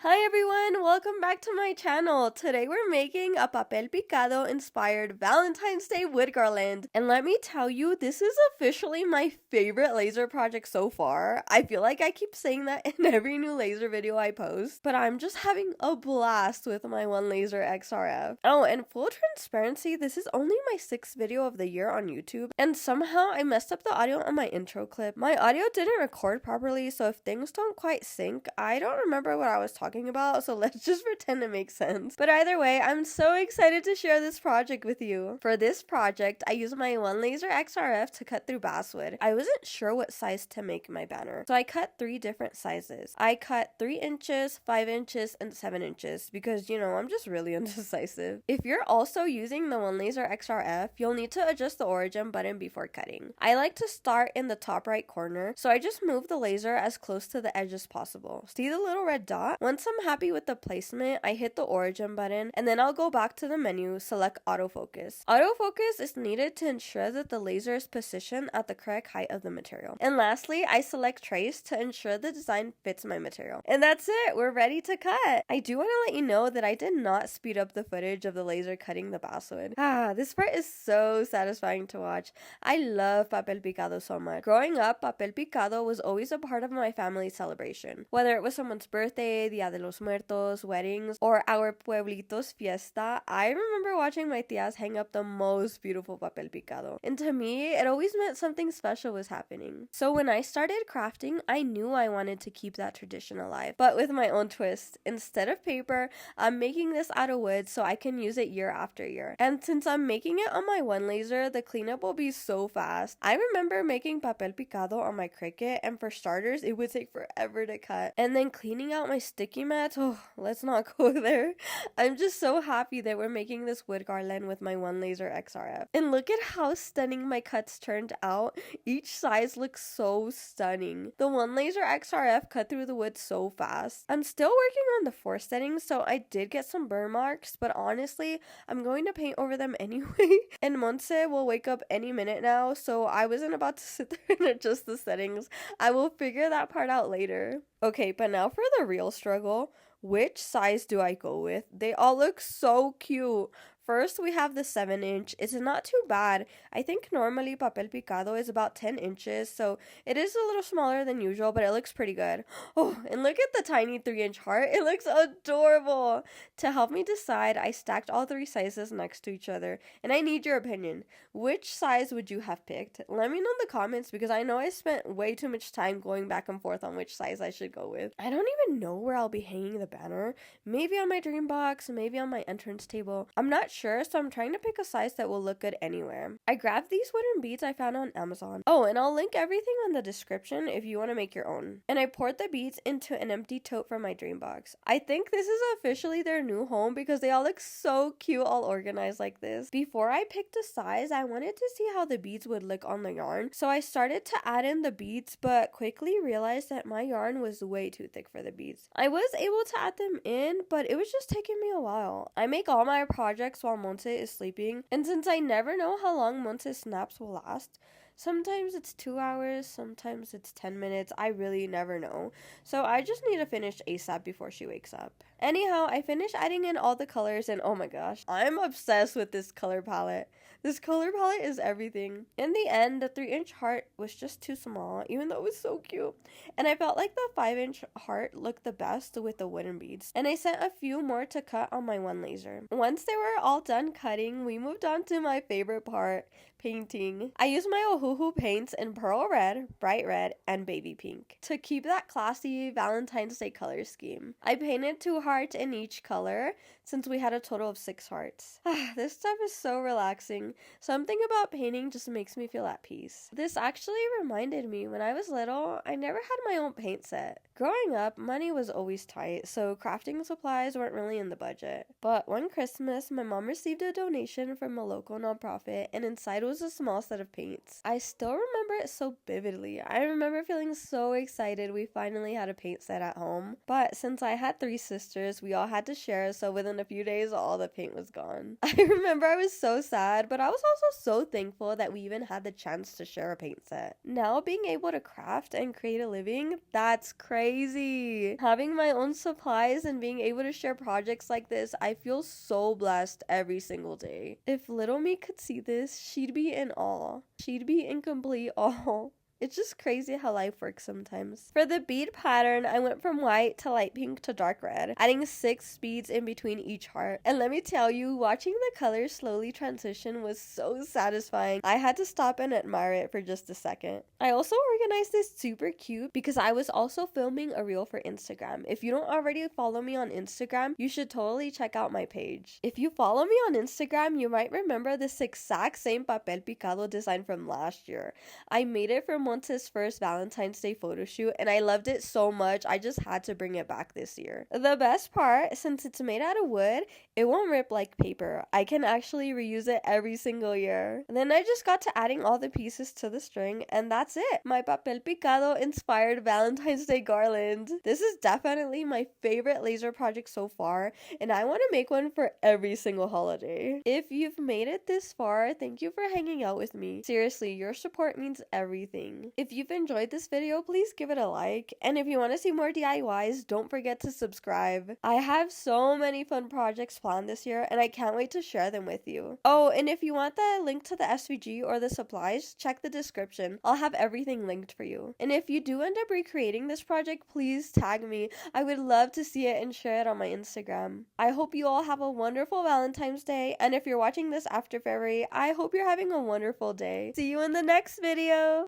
Hi everyone, welcome back to my channel. Today we're making a Papel Picado inspired Valentine's Day wood garland. And let me tell you, this is officially my favorite laser project so far. I feel like I keep saying that in every new laser video I post, but I'm just having a blast with my one laser XRF. Oh, and full transparency, this is only my 6th video of the year on YouTube, and somehow I messed up the audio on my intro clip. My audio didn't record properly, so if things don't quite sync, I don't remember what I was talking about, so let's just pretend it makes sense. But either way, I'm so excited to share this project with you. For this project, I used my one laser XRF to cut through basswood. I wasn't sure what size to make my banner, so I cut 3 different sizes. I cut 3 inches, 5 inches, and 7 inches because, I'm just really indecisive. If you're also using the one laser XRF, you'll need to adjust the origin button before cutting. I like to start in the top right corner, so I just move the laser as close to the edge as possible. See the little red dot? Once I'm happy with the placement, I hit the origin button, and then I'll go back to the menu, select autofocus. Autofocus is needed to ensure that the laser is positioned at the correct height of the material. And lastly, I select trace to ensure the design fits my material. And that's it, we're ready to cut. I do want to let you know that I did not speed up the footage of the laser cutting the basswood. This part is so satisfying to watch. I love Papel Picado so much. Growing up, Papel Picado was always a part of my family's celebration. Whether it was someone's birthday, Dia de los Muertos, weddings, or our pueblito's fiesta, I remember watching my tias hang up the most beautiful Papel Picado. And to me, it always meant something special was happening. So when I started crafting, I knew I wanted to keep that tradition alive, but with my own twist. Instead of paper, I'm making this out of wood so I can use it year after year. And since I'm making it on my one laser, the cleanup will be so fast. I remember making Papel Picado on my Cricut, and for starters, it would take forever to cut. And then cleaning out my sticky mats, let's not go there. I'm just so happy that we're making this wood garland with my one laser XRF. And look at how stunning my cuts turned out. Each size looks so stunning. The one laser XRF cut through the wood so fast. I'm still working on the force settings, so I did get some burn marks, but honestly, I'm going to paint over them anyway. And Monse will wake up any minute now, so I wasn't about to sit there and adjust the settings. I will figure that part out later. Okay, but now for the real struggle. Which size do I go with? They all look so cute. First, we have the 7-inch. It's not too bad. I think normally Papel Picado is about 10 inches, so it is a little smaller than usual, but it looks pretty good. Oh, and look at the tiny 3-inch heart. It looks adorable. To help me decide, I stacked all 3 sizes next to each other, and I need your opinion. Which size would you have picked? Let me know in the comments because I know I spent way too much time going back and forth on which size I should go with. I don't even know where I'll be hanging the banner. Maybe on my dream box, maybe on my entrance table. I'm not sure, so I'm trying to pick a size that will look good anywhere. I grabbed these wooden beads I found on Amazon. Oh, and I'll link everything on the description if you want to make your own. And I poured the beads into an empty tote from my dream box. I think this is officially their new home because they all look so cute all organized like this. Before I picked a size, I wanted to see how the beads would look on the yarn, so I started to add in the beads, but quickly realized that my yarn was way too thick for the beads. I was able to add them in, but it was just taking me a while. I make all my projects while Monse is sleeping, and since I never know how long Monse's naps will last, sometimes it's 2 hours, sometimes it's 10 minutes, I really never know. So I just need to finish ASAP before she wakes up. Anyhow, I finished adding in all the colors, and oh my gosh, I'm obsessed with this color palette. This color palette is everything. In the end, the 3-inch heart was just too small, even though it was so cute. And I felt like the 5-inch heart looked the best with the wooden beads. And I sent a few more to cut on my one laser. Once they were all done cutting, we moved on to my favorite part, painting. I used my Ohuhu paints in pearl red, bright red, and baby pink to keep that classy Valentine's Day color scheme. I painted 2 hearts in each color since we had a total of 6 hearts. This stuff is so relaxing. Something about painting just makes me feel at peace. This actually reminded me when I was little, I never had my own paint set. Growing up, money was always tight, so crafting supplies weren't really in the budget. But one Christmas, my mom received a donation from a local nonprofit, and inside was a small set of paints. I still remember it so vividly. I remember feeling so excited we finally had a paint set at home. But since I had 3 sisters, we all had to share, so within a few days, all the paint was gone. I remember I was so sad, but I was also so thankful that we even had the chance to share a paint set. Now being able to craft and create a living, that's crazy. crazy. Having my own supplies and being able to share projects like this, I feel so blessed every single day. If little me could see this, she'd be in awe. She'd be in complete awe. It's just crazy how life works sometimes. For the bead pattern, I went from white to light pink to dark red, adding 6 beads in between each heart. And let me tell you, watching the colors slowly transition was so satisfying. I had to stop and admire it for just a second. I also organized this super cute because I was also filming a reel for Instagram. If you don't already follow me on Instagram, you should totally check out my page. If you follow me on Instagram, you might remember this exact same Papel Picado design from last year. I made it for Monte's first Valentine's Day photo shoot and I loved it so much I just had to bring it back this year. The best part, since it's made out of wood, it won't rip like paper. I can actually reuse it every single year. And then I just got to adding all the pieces to the string and that's it. My Papel Picado inspired Valentine's Day garland. This is definitely my favorite laser project so far and I want to make one for every single holiday. If you've made it this far, thank you for hanging out with me. Seriously, your support means everything. If you've enjoyed this video, please give it a like. And if you want to see more DIYs, don't forget to subscribe. I have so many fun projects planned this year and I can't wait to share them with you. Oh, and if you want the link to the SVG or the supplies, check the description. I'll have everything linked for you. And if you do end up recreating this project, please tag me. I would love to see it and share it on my Instagram. I hope you all have a wonderful Valentine's Day. And if you're watching this after February, I hope you're having a wonderful day. See you in the next video.